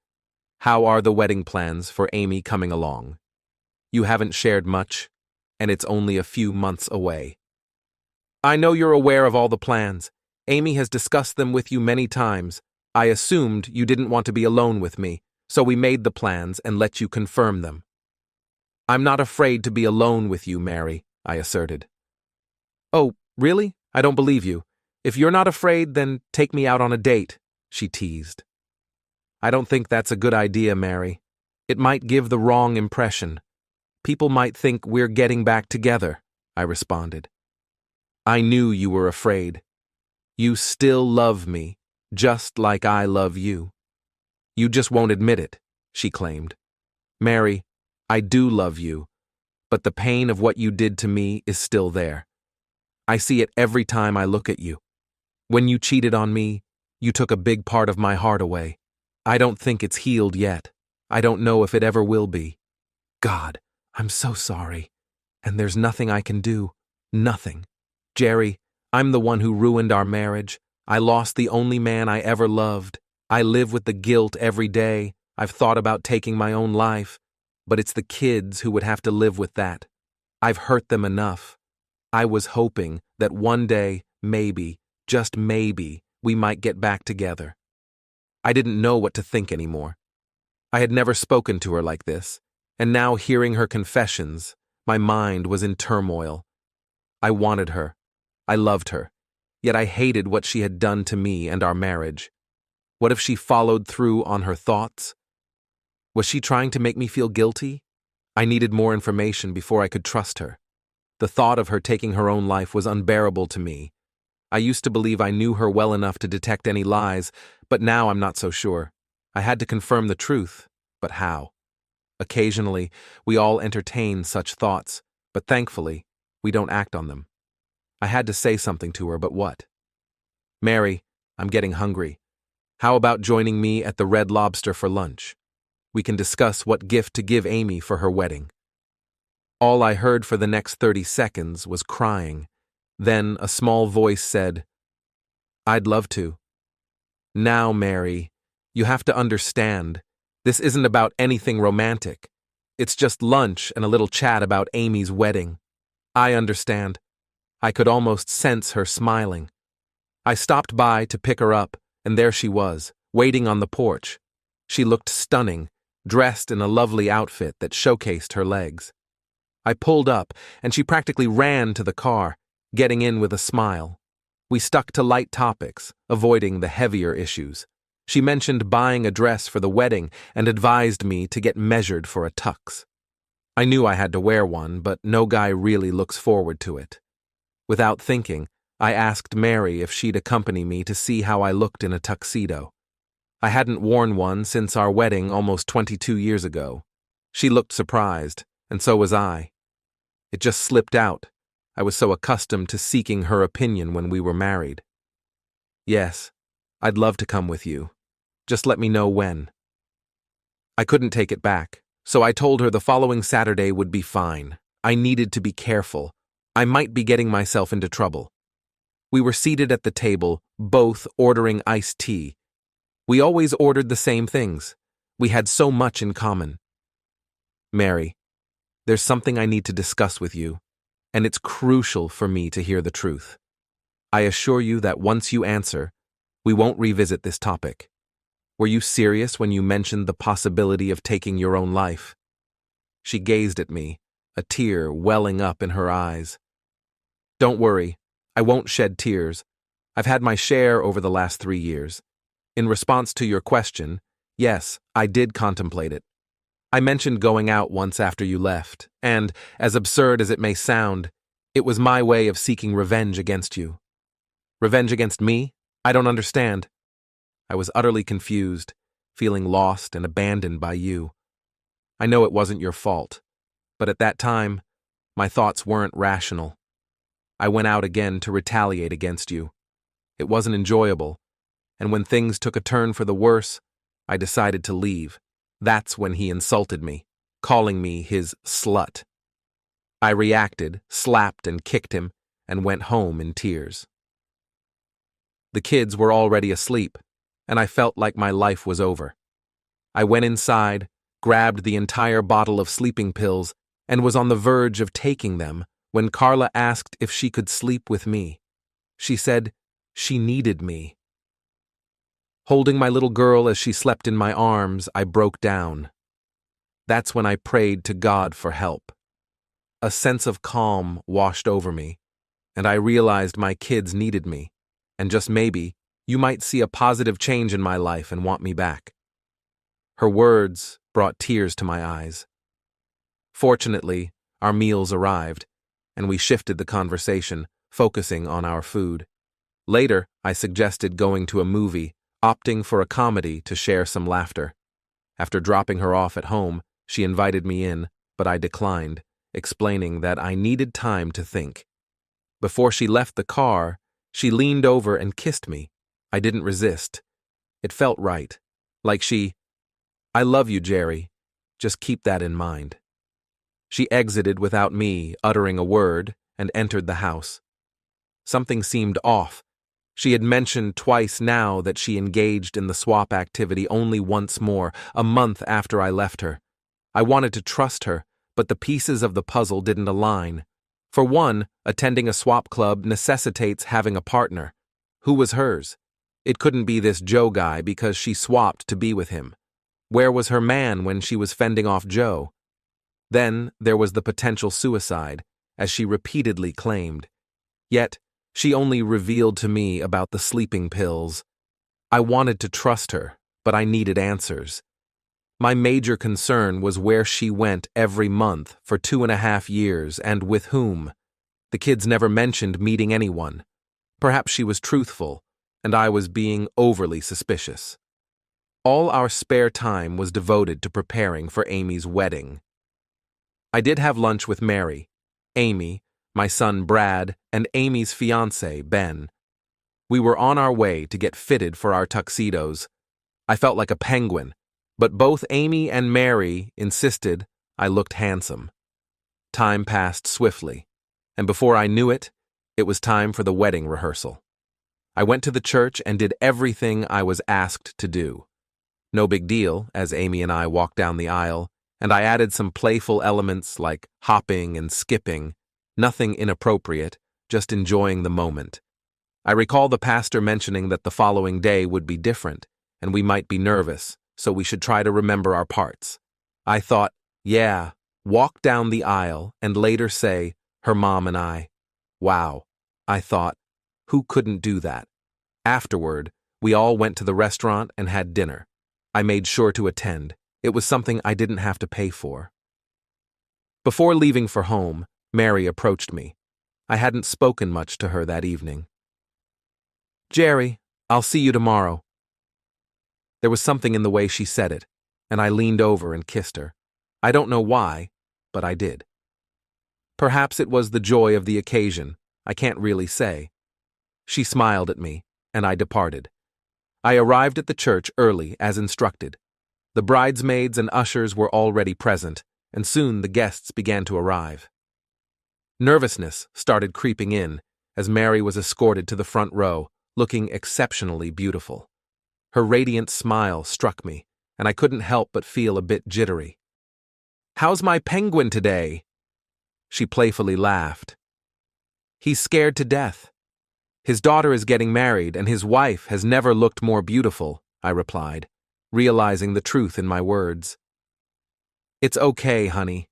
"How are the wedding plans for Amy coming along? You haven't shared much, and it's only a few months away." I know you're aware of all the plans. Amy has discussed them with you many times. I assumed you didn't want to be alone with me, so we made the plans and let you confirm them. I'm not afraid to be alone with you, Mary, I asserted. Oh, really? I don't believe you. If you're not afraid, then take me out on a date, she teased. I don't think that's a good idea, Mary. It might give the wrong impression. People might think we're getting back together, I responded. I knew you were afraid. You still love me, just like I love you. You just won't admit it, she claimed. Mary, I do love you, but the pain of what you did to me is still there. I see it every time I look at you. When you cheated on me, you took a big part of my heart away. I don't think it's healed yet. I don't know if it ever will be. God, I'm so sorry. And there's nothing I can do. Nothing. Jerry, I'm the one who ruined our marriage. I lost the only man I ever loved. I live with the guilt every day. I've thought about taking my own life, but it's the kids who would have to live with that. I've hurt them enough. I was hoping that one day, maybe, just maybe, we might get back together. I didn't know what to think anymore. I had never spoken to her like this, and now hearing her confessions, my mind was in turmoil. I wanted her. I loved her. Yet I hated what she had done to me and our marriage. What if she followed through on her thoughts? Was she trying to make me feel guilty? I needed more information before I could trust her. The thought of her taking her own life was unbearable to me. I used to believe I knew her well enough to detect any lies, but now I'm not so sure. I had to confirm the truth, but how? Occasionally, we all entertain such thoughts, but thankfully, we don't act on them. I had to say something to her, but what? Mary, I'm getting hungry. How about joining me at the Red Lobster for lunch? We can discuss what gift to give Amy for her wedding. All I heard for the next 30 seconds was crying. Then a small voice said, I'd love to. Now, Mary, you have to understand, this isn't about anything romantic. It's just lunch and a little chat about Amy's wedding. I understand. I could almost sense her smiling. I stopped by to pick her up, and there she was, waiting on the porch. She looked stunning, dressed in a lovely outfit that showcased her legs. I pulled up, and she practically ran to the car, getting in with a smile. We stuck to light topics, avoiding the heavier issues. She mentioned buying a dress for the wedding and advised me to get measured for a tux. I knew I had to wear one, but no guy really looks forward to it. Without thinking, I asked Mary if she'd accompany me to see how I looked in a tuxedo. I hadn't worn one since our wedding almost 22 years ago. She looked surprised, and so was I. It just slipped out. I was so accustomed to seeking her opinion when we were married. Yes, I'd love to come with you. Just let me know when. I couldn't take it back, so I told her the following Saturday would be fine. I needed to be careful. I might be getting myself into trouble. We were seated at the table, both ordering iced tea. We always ordered the same things. We had so much in common. Mary, there's something I need to discuss with you, and it's crucial for me to hear the truth. I assure you that once you answer, we won't revisit this topic. Were you serious when you mentioned the possibility of taking your own life? She gazed at me, a tear welling up in her eyes. Don't worry, I won't shed tears. I've had my share over the last 3 years. In response to your question, yes, I did contemplate it. I mentioned going out once after you left, and, as absurd as it may sound, it was my way of seeking revenge against you. Revenge against me? I don't understand. I was utterly confused, feeling lost and abandoned by you. I know it wasn't your fault, but at that time, my thoughts weren't rational. I went out again to retaliate against you. It wasn't enjoyable, and when things took a turn for the worse, I decided to leave. That's when he insulted me, calling me his slut. I reacted, slapped and kicked him, and went home in tears. The kids were already asleep, and I felt like my life was over. I went inside, grabbed the entire bottle of sleeping pills, and was on the verge of taking them when Carla asked if she could sleep with me. She said she needed me. Holding my little girl as she slept in my arms, I broke down. That's when I prayed to God for help. A sense of calm washed over me, and I realized my kids needed me, and just maybe, you might see a positive change in my life and want me back. Her words brought tears to my eyes. Fortunately, our meals arrived, and we shifted the conversation, focusing on our food. Later, I suggested going to a movie, opting for a comedy to share some laughter. After dropping her off at home, she invited me in, but I declined, explaining that I needed time to think. Before she left the car, she leaned over and kissed me. I didn't resist. It felt right. Like I love you, Jerry. Just keep that in mind. She exited without me uttering a word and entered the house. Something seemed off. She had mentioned twice now that she engaged in the swap activity only once more, a month after I left her. I wanted to trust her, but the pieces of the puzzle didn't align. For one, attending a swap club necessitates having a partner. Who was hers? It couldn't be this Joe guy because she swapped to be with him. Where was her man when she was fending off Joe? Then there was the potential suicide, as she repeatedly claimed. Yet, she only revealed to me about the sleeping pills. I wanted to trust her, but I needed answers. My major concern was where she went every month for 2.5 years and with whom. The kids never mentioned meeting anyone. Perhaps she was truthful, and I was being overly suspicious. All our spare time was devoted to preparing for Amy's wedding. I did have lunch with Mary, Amy, my son Brad, and Amy's fiancé, Ben. We were on our way to get fitted for our tuxedos. I felt like a penguin, but both Amy and Mary insisted I looked handsome. Time passed swiftly, and before I knew it, it was time for the wedding rehearsal. I went to the church and did everything I was asked to do. No big deal, as Amy and I walked down the aisle, and I added some playful elements like hopping and skipping, nothing inappropriate, just enjoying the moment. I recall the pastor mentioning that the following day would be different, and we might be nervous, so we should try to remember our parts. I thought, yeah, walk down the aisle and later say, her mom and I. Wow, I thought, who couldn't do that? Afterward, we all went to the restaurant and had dinner. I made sure to attend. It was something I didn't have to pay for. Before leaving for home, Mary approached me. I hadn't spoken much to her that evening. Jerry, I'll see you tomorrow. There was something in the way she said it, and I leaned over and kissed her. I don't know why, but I did. Perhaps it was the joy of the occasion. I can't really say. She smiled at me, and I departed. I arrived at the church early as instructed. The bridesmaids and ushers were already present, and soon the guests began to arrive. Nervousness started creeping in as Mary was escorted to the front row, looking exceptionally beautiful. Her radiant smile struck me, and I couldn't help but feel a bit jittery. "How's my penguin today?" She playfully laughed. "He's scared to death. His daughter is getting married, and his wife has never looked more beautiful," I replied, realizing the truth in my words. "It's okay, honey.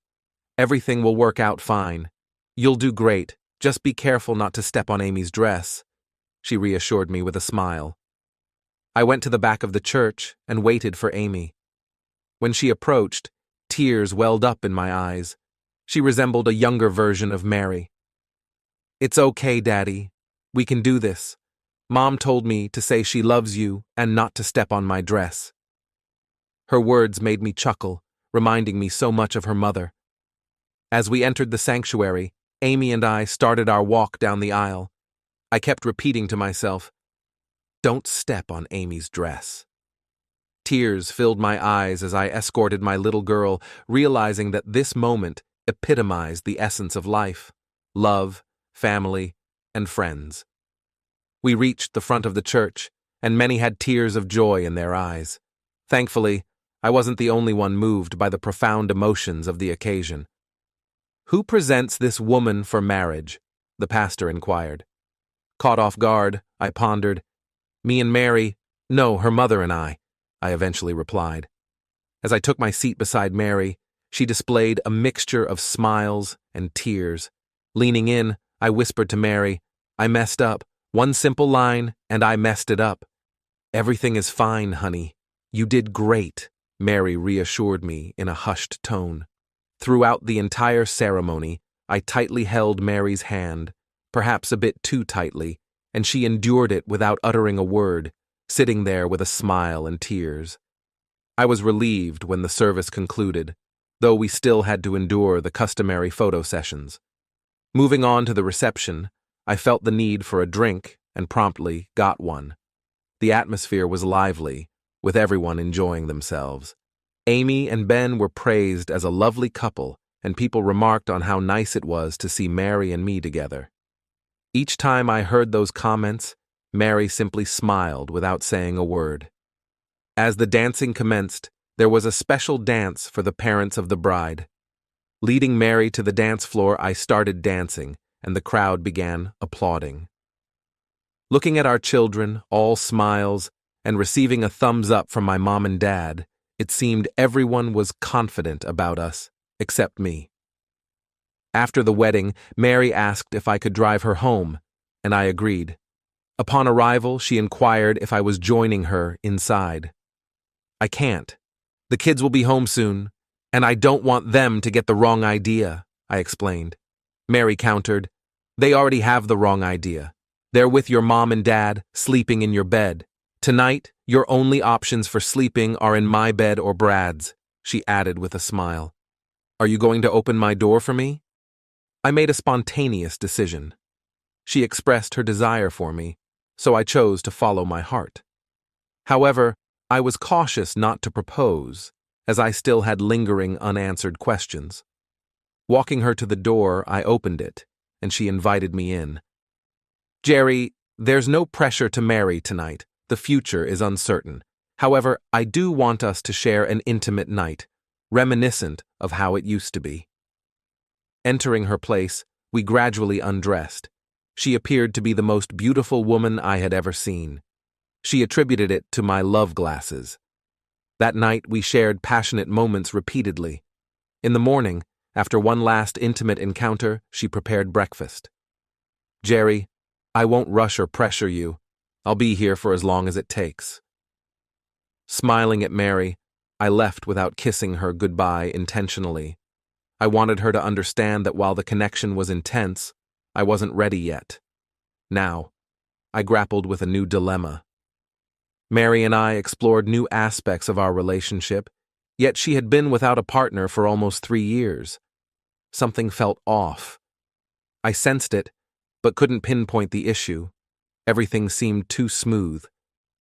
Everything will work out fine. You'll do great. Just be careful not to step on Amy's dress," she reassured me with a smile. I went to the back of the church and waited for Amy. When she approached, tears welled up in my eyes. She resembled a younger version of Mary. "It's okay, Daddy. We can do this. Mom told me to say she loves you and not to step on my dress." Her words made me chuckle, reminding me so much of her mother. As we entered the sanctuary, Amy and I started our walk down the aisle. I kept repeating to myself, "Don't step on Amy's dress." Tears filled my eyes as I escorted my little girl, realizing that this moment epitomized the essence of life: love, family, and friends. We reached the front of the church, and many had tears of joy in their eyes. Thankfully, I wasn't the only one moved by the profound emotions of the occasion. "Who presents this woman for marriage?" the pastor inquired. Caught off guard, I pondered. "Me and Mary, no, her mother and I eventually replied. As I took my seat beside Mary, she displayed a mixture of smiles and tears. Leaning in, I whispered to Mary, "I messed up. One simple line, and I messed it up." "Everything is fine, honey. You did great," Mary reassured me in a hushed tone. Throughout the entire ceremony, I tightly held Mary's hand, perhaps a bit too tightly, and she endured it without uttering a word, sitting there with a smile and tears. I was relieved when the service concluded, though we still had to endure the customary photo sessions. Moving on to the reception, I felt the need for a drink and promptly got one. The atmosphere was lively, with everyone enjoying themselves. Amy and Ben were praised as a lovely couple, and people remarked on how nice it was to see Mary and me together. Each time I heard those comments, Mary simply smiled without saying a word. As the dancing commenced, there was a special dance for the parents of the bride. Leading Mary to the dance floor, I started dancing, and the crowd began applauding. Looking at our children, all smiles, and receiving a thumbs up from my mom and dad, it seemed everyone was confident about us, except me. After the wedding, Mary asked if I could drive her home, and I agreed. Upon arrival, she inquired if I was joining her inside. "I can't. The kids will be home soon, and I don't want them to get the wrong idea," I explained. Mary countered, "They already have the wrong idea. They're with your mom and dad, sleeping in your bed. Tonight, your only options for sleeping are in my bed or Brad's," she added with a smile. "Are you going to open my door for me?" I made a spontaneous decision. She expressed her desire for me, so I chose to follow my heart. However, I was cautious not to propose, as I still had lingering unanswered questions. Walking her to the door, I opened it, and she invited me in. "Jerry, there's no pressure to marry tonight. The future is uncertain. However, I do want us to share an intimate night, reminiscent of how it used to be." Entering her place, we gradually undressed. She appeared to be the most beautiful woman I had ever seen. She attributed it to my love glasses. That night, we shared passionate moments repeatedly. In the morning, after one last intimate encounter, she prepared breakfast. "Jerry, I won't rush or pressure you. I'll be here for as long as it takes." Smiling at Mary, I left without kissing her goodbye intentionally. I wanted her to understand that while the connection was intense, I wasn't ready yet. Now, I grappled with a new dilemma. Mary and I explored new aspects of our relationship, yet she had been without a partner for almost 3 years. Something felt off. I sensed it, but couldn't pinpoint the issue. Everything seemed too smooth,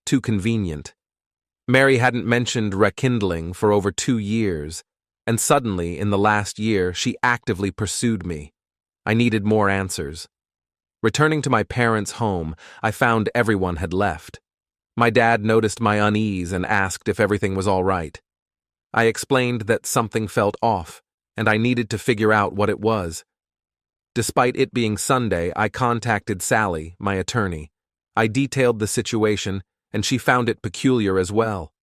too convenient. Mary hadn't mentioned rekindling for over 2 years, and suddenly, in the last year, she actively pursued me. I needed more answers. Returning to my parents' home, I found everyone had left. My dad noticed my unease and asked if everything was all right. I explained that something felt off, and I needed to figure out what it was. Despite it being Sunday, I contacted Sally, my attorney. I detailed the situation, and she found it peculiar as well.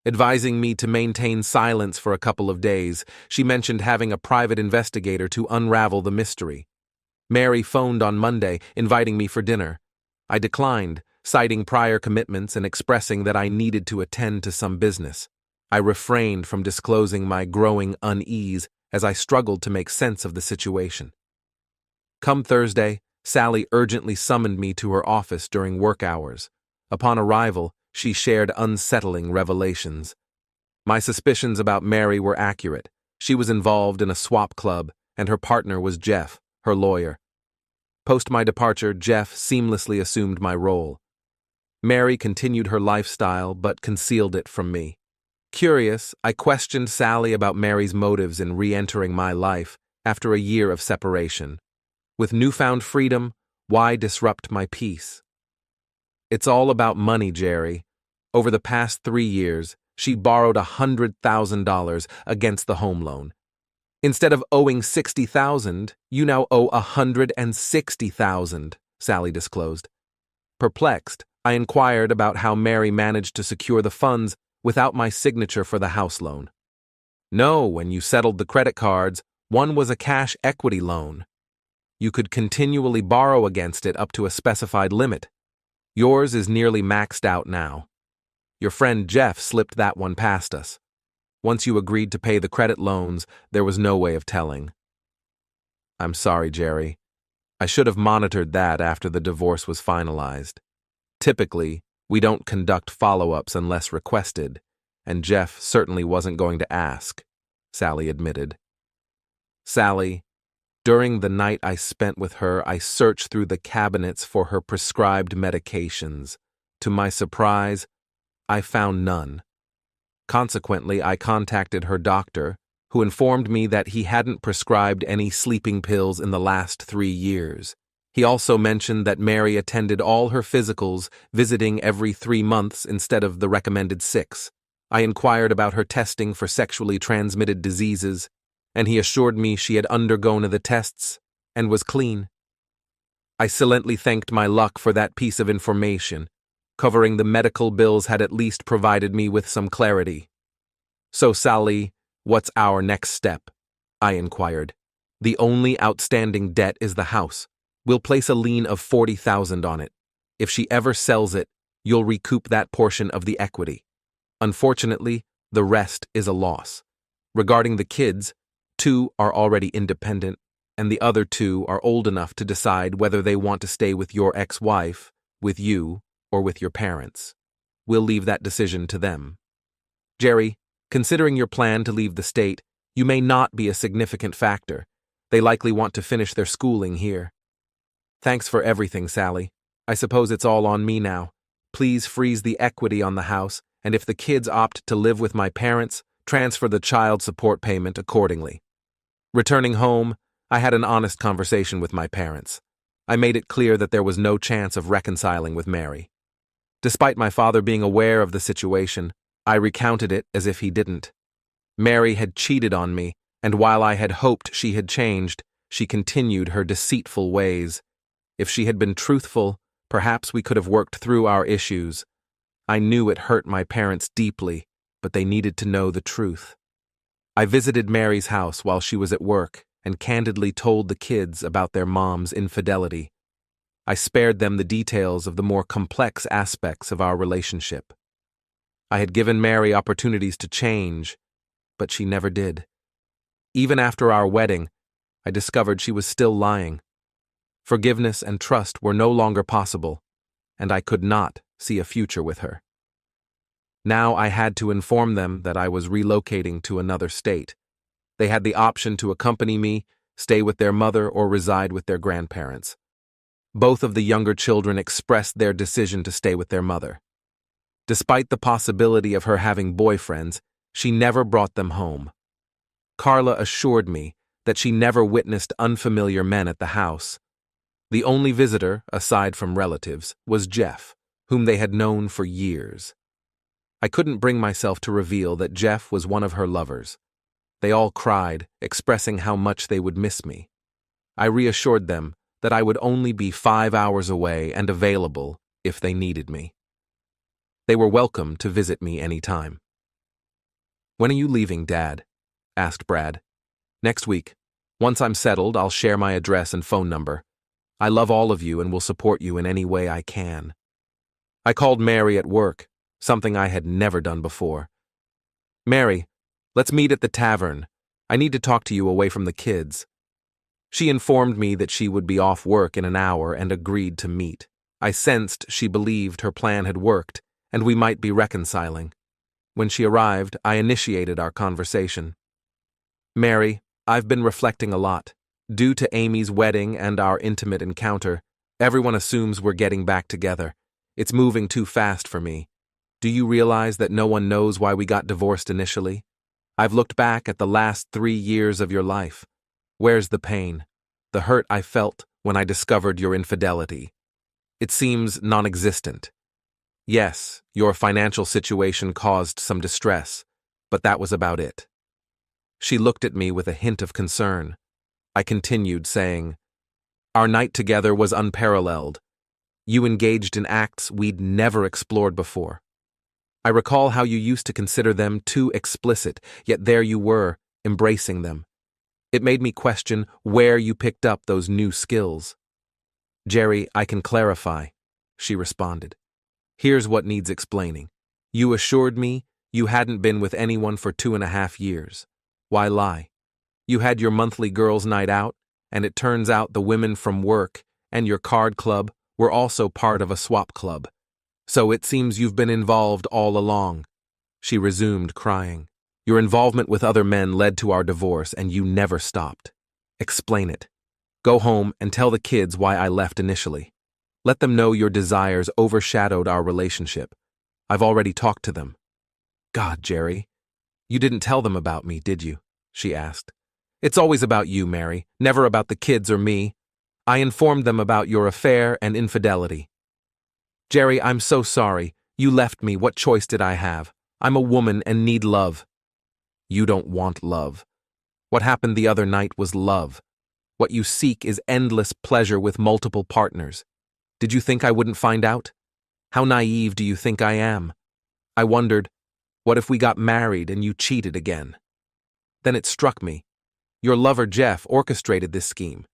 Advising me to maintain silence for a couple of days, she mentioned having a private investigator to unravel the mystery. Mary phoned on Monday, inviting me for dinner. I declined, citing prior commitments and expressing that I needed to attend to some business. I refrained from disclosing my growing unease as I struggled to make sense of the situation. Come Thursday, Sally urgently summoned me to her office during work hours. Upon arrival, she shared unsettling revelations. My suspicions about Mary were accurate. She was involved in a swap club, and her partner was Jeff, her lawyer. Post my departure, Jeff seamlessly assumed my role. Mary continued her lifestyle but concealed it from me. Curious, I questioned Sally about Mary's motives in re-entering my life after a year of separation. With newfound freedom, why disrupt my peace? It's all about money, Jerry. Over the past 3 years, she borrowed $100,000 against the home loan. Instead of owing $60,000, you now owe $160,000, Sally disclosed. Perplexed, I inquired about how Mary managed to secure the funds without my signature for the house loan. No, when you settled the credit cards, one was a cash equity loan. You could continually borrow against it up to a specified limit. Yours is nearly maxed out now. Your friend Jeff slipped that one past us. Once you agreed to pay the credit loans, there was no way of telling. I'm sorry, Jerry. I should have monitored that after the divorce was finalized. Typically, we don't conduct follow-ups unless requested, and Jeff certainly wasn't going to ask, Sally admitted. Sally, during the night I spent with her, I searched through the cabinets for her prescribed medications. To my surprise, I found none. Consequently, I contacted her doctor, who informed me that he hadn't prescribed any sleeping pills in the last 3 years. He also mentioned that Mary attended all her physicals, visiting every 3 months instead of the recommended 6. I inquired about her testing for sexually transmitted diseases, and he assured me she had undergone the tests and was clean. I silently thanked my luck for that piece of information. Covering the medical bills had at least provided me with some clarity. So, Sally, what's our next step? I inquired. The only outstanding debt is the house. We'll place a lien of $40,000 on it. If she ever sells it, you'll recoup that portion of the equity. Unfortunately, the rest is a loss. Regarding the kids, 2 are already independent, and the other 2 are old enough to decide whether they want to stay with your ex-wife, with you, or with your parents. We'll leave that decision to them. Jerry, considering your plan to leave the state, you may not be a significant factor. They likely want to finish their schooling here. Thanks for everything, Sally. I suppose it's all on me now. Please freeze the equity on the house, and if the kids opt to live with my parents, transfer the child support payment accordingly. Returning home, I had an honest conversation with my parents. I made it clear that there was no chance of reconciling with Mary. Despite my father being aware of the situation, I recounted it as if he didn't. Mary had cheated on me, and while I had hoped she had changed, she continued her deceitful ways. If she had been truthful, perhaps we could have worked through our issues. I knew it hurt my parents deeply, but they needed to know the truth. I visited Mary's house while she was at work and candidly told the kids about their mom's infidelity. I spared them the details of the more complex aspects of our relationship. I had given Mary opportunities to change, but she never did. Even after our wedding, I discovered she was still lying. Forgiveness and trust were no longer possible, and I could not see a future with her. Now I had to inform them that I was relocating to another state. They had the option to accompany me, stay with their mother, or reside with their grandparents. Both of the younger children expressed their decision to stay with their mother. Despite the possibility of her having boyfriends, she never brought them home. Carla assured me that she never witnessed unfamiliar men at the house. The only visitor, aside from relatives, was Jeff, whom they had known for years. I couldn't bring myself to reveal that Jeff was one of her lovers. They all cried, expressing how much they would miss me. I reassured them that I would only be 5 hours away and available if they needed me. They were welcome to visit me any time. "When are you leaving, Dad?" asked Brad. "Next week. Once I'm settled, I'll share my address and phone number. I love all of you and will support you in any way I can." I called Mary at work, something I had never done before. "Mary, let's meet at the tavern. I need to talk to you away from the kids." She informed me that she would be off work in an hour and agreed to meet. I sensed she believed her plan had worked, and we might be reconciling. When she arrived, I initiated our conversation. "Mary, I've been reflecting a lot. Due to Amy's wedding and our intimate encounter, everyone assumes we're getting back together. It's moving too fast for me. Do you realize that no one knows why we got divorced initially? I've looked back at the last 3 years of your life. Where's the pain? The hurt I felt when I discovered your infidelity? It seems non-existent. Yes, your financial situation caused some distress, but that was about it." She looked at me with a hint of concern. I continued, saying, "Our night together was unparalleled. You engaged in acts we'd never explored before. I recall how you used to consider them too explicit, yet there you were, embracing them. It made me question where you picked up those new skills." "Jerry, I can clarify," she responded. "Here's what needs explaining. You assured me you hadn't been with anyone for 2.5 years. Why lie? You had your monthly girls' night out, and it turns out the women from work and your card club were also part of a swap club. So it seems you've been involved all along." She resumed, crying. "Your involvement with other men led to our divorce, and you never stopped. Explain it. Go home and tell the kids why I left initially. Let them know your desires overshadowed our relationship. I've already talked to them." "God, Jerry, you didn't tell them about me, did you?" she asked. "It's always about you, Mary, never about the kids or me. I informed them about your affair and infidelity." "Jerry, I'm so sorry. You left me. What choice did I have? I'm a woman and need love." "You don't want love. What happened the other night was love. What you seek is endless pleasure with multiple partners. Did you think I wouldn't find out? How naive do you think I am? I wondered, what if we got married and you cheated again?" Then it struck me. Your lover Jeff orchestrated this scheme.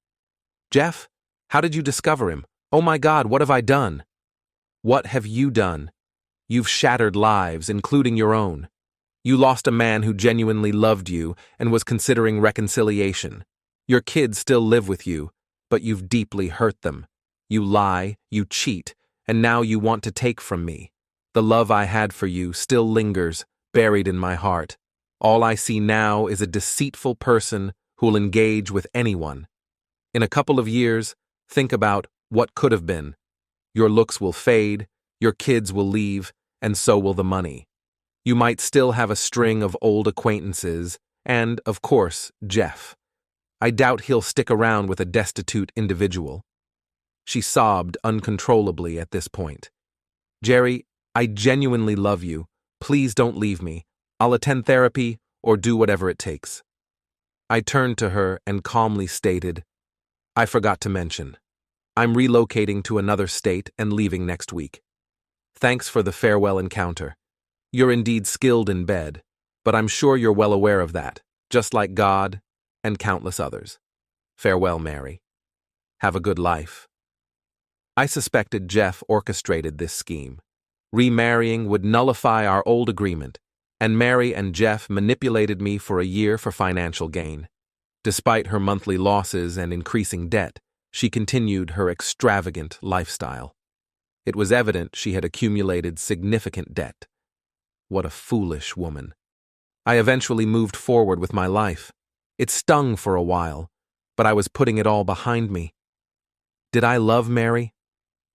"Jeff? How did you discover him? Oh my God, what have I done?" "What have you done? You've shattered lives, including your own. You lost a man who genuinely loved you and was considering reconciliation. Your kids still live with you, but you've deeply hurt them. You lie, you cheat, and now you want to take from me. The love I had for you still lingers, buried in my heart. All I see now is a deceitful person who'll engage with anyone. In a couple of years, think about what could have been. Your looks will fade, your kids will leave, and so will the money. You might still have a string of old acquaintances, and, of course, Jeff. I doubt he'll stick around with a destitute individual." She sobbed uncontrollably at this point. "Jerry, I genuinely love you. Please don't leave me. I'll attend therapy or do whatever it takes." I turned to her and calmly stated, "I forgot to mention. I'm relocating to another state and leaving next week. Thanks for the farewell encounter. You're indeed skilled in bed, but I'm sure you're well aware of that, just like God and countless others. Farewell, Mary. Have a good life." I suspected Jeff orchestrated this scheme. Remarrying would nullify our old agreement, and Mary and Jeff manipulated me for a year for financial gain. Despite her monthly losses and increasing debt, she continued her extravagant lifestyle. It was evident she had accumulated significant debt. What a foolish woman. I eventually moved forward with my life. It stung for a while, but I was putting it all behind me. Did I love Mary?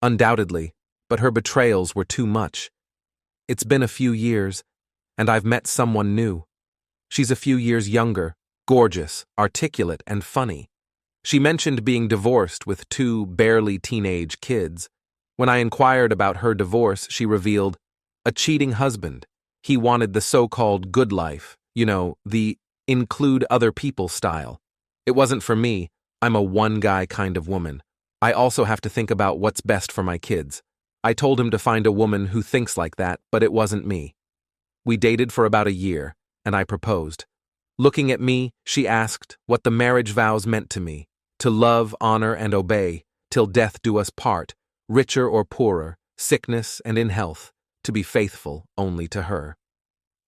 Undoubtedly, but her betrayals were too much. It's been a few years, and I've met someone new. She's a few years younger, gorgeous, articulate, and funny. She mentioned being divorced with 2 barely teenage kids. When I inquired about her divorce, she revealed, a cheating husband. He wanted the so-called good life, the include other people style. It wasn't for me. I'm a one-guy kind of woman. I also have to think about what's best for my kids. I told him to find a woman who thinks like that, but it wasn't me. We dated for about a year, and I proposed. Looking at me, she asked what the marriage vows meant to me: to love, honor, and obey, till death do us part, richer or poorer, sickness and in health, to be faithful only to her.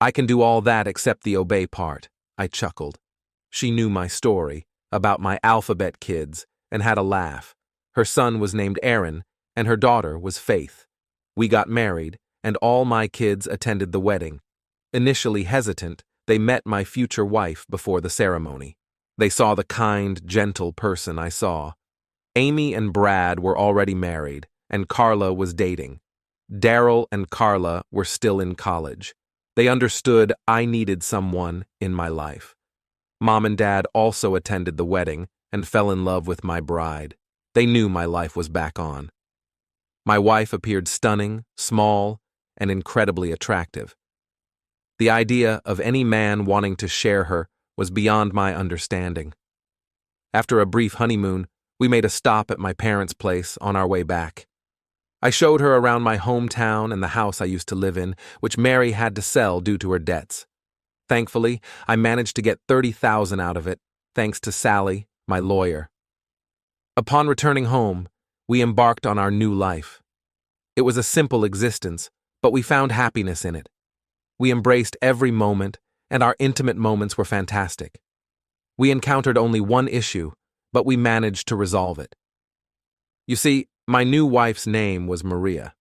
I can do all that except the obey part, I chuckled. She knew my story, about my alphabet kids, and had a laugh. Her son was named Aaron, and her daughter was Faith. We got married, and all my kids attended the wedding. Initially hesitant, they met my future wife before the ceremony. They saw the kind, gentle person I saw. Amy and Brad were already married, and Carla was dating. Daryl and Carla were still in college. They understood I needed someone in my life. Mom and Dad also attended the wedding and fell in love with my bride. They knew my life was back on. My wife appeared stunning, small, and incredibly attractive. The idea of any man wanting to share her was beyond my understanding. After a brief honeymoon, we made a stop at my parents' place on our way back. I showed her around my hometown and the house I used to live in, which Mary had to sell due to her debts. Thankfully, I managed to get $30,000 out of it, thanks to Sally, my lawyer. Upon returning home, we embarked on our new life. It was a simple existence, but we found happiness in it. We embraced every moment, and our intimate moments were fantastic. We encountered only one issue, but we managed to resolve it. You see, my new wife's name was Maria.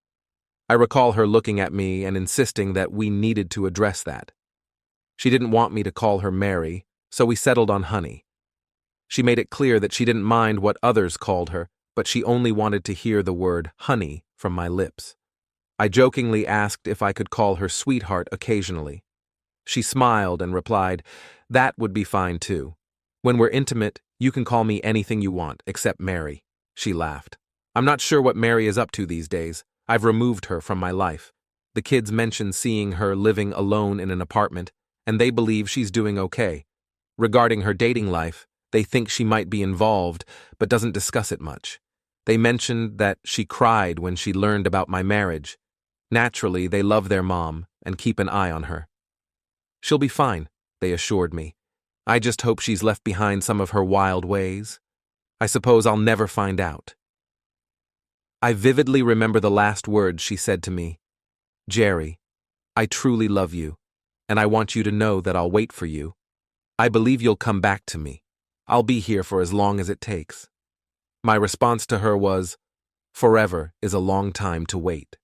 I recall her looking at me and insisting that we needed to address that. She didn't want me to call her Mary, so we settled on Honey. She made it clear that she didn't mind what others called her, but she only wanted to hear the word honey from my lips. I jokingly asked if I could call her sweetheart occasionally. She smiled and replied, "That would be fine too. When we're intimate, you can call me anything you want, except Mary." She laughed. "I'm not sure what Mary is up to these days. I've removed her from my life. The kids mention seeing her living alone in an apartment, and they believe she's doing okay. Regarding her dating life, they think she might be involved, but doesn't discuss it much. They mentioned that she cried when she learned about my marriage. Naturally, they love their mom and keep an eye on her. She'll be fine," they assured me. "I just hope she's left behind some of her wild ways. I suppose I'll never find out." I vividly remember the last words she said to me. "Jerry, I truly love you, and I want you to know that I'll wait for you. I believe you'll come back to me. I'll be here for as long as it takes." My response to her was, "Forever is a long time to wait."